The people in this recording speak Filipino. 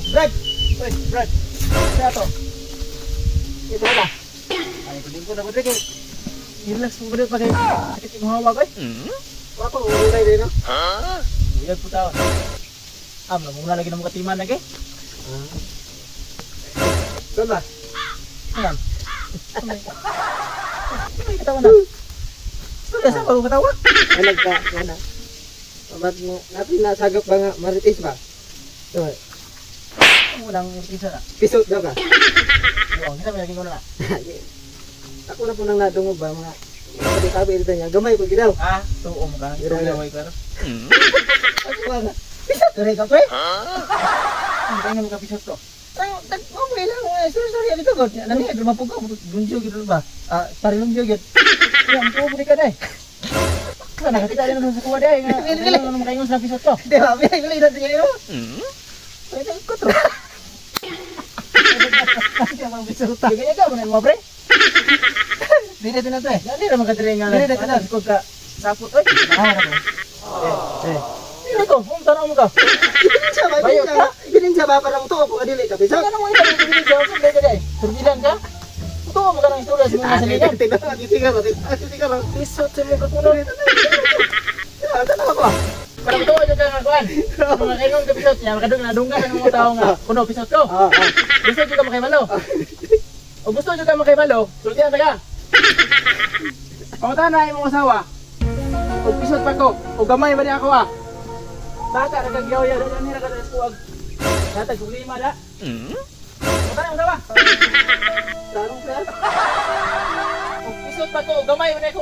Brad! Wait, Brad! Kaya to? Ito na. Ay, kunin ko na ba rin eh. Relax mo ba rin pa kayo? Sakit yung hawak eh. Wako, ulay rin no? Uyag po tao. Muna lagi ng mga katiman lagi. Doon ba? Ayan. Ay, katawa na. Saan ba katawa? Alag ka, ano? Natin nasagap ba nga marites ba? Doon. Walang pisa na. Pisot daw ka? Oo, kita may laging ko na. Ako na po nang nadungog ba mga kabi-kabi ito niya. Gamay ko gidaw. Tuo mo ka. Tuloy ka. Ako ba? Pisot rin ka pre? Hindi nga makapisot to. Okay lang. Sorry dito ko. Nani, lumapog ka. Lunjo gitu ba? Pari lunjo gitu. Yang po budi ka dai. Kana kita ada nang sa kuwa dai. Ano mo kayo sa pisot to? Di ba? Bili natin ngayon. Pwede ko to. Ang pisot ta. Gaya ka mo pre. Dili din natin. Dali ra makadiri nga. Dili din natin ko ka sapot oy. Dili ko, tanaw mo ka. Ibinin siya ba parang to ako adili ka pisot? Ano mo ito ibinin siya? Dili dai. Turbilan ka? Tuwa mo ka ng istorya sa mga saligan. Tiga lang. Pisot sa mga kuno. Tanaw ako. Parang tuwa dyan ka nga kuhan. Mga kaingon ka pisot niya, makadung nadunggan ang mga tao nga. Kuno, pisot ko. Gusto dyan ka makaibalo. O gusto dyan ka makaibalo, sultihan ka. Pangutan na yung mga asawa. O pisot pa ko. O gamay ba niya ako Bata, nagagyaw-yaw. Dyan nila ka sa eskuwag. Natag, kung lima da. Pangutan na yung asawa. Tarong ka. O pisot pa ko. O gamay ba niya ako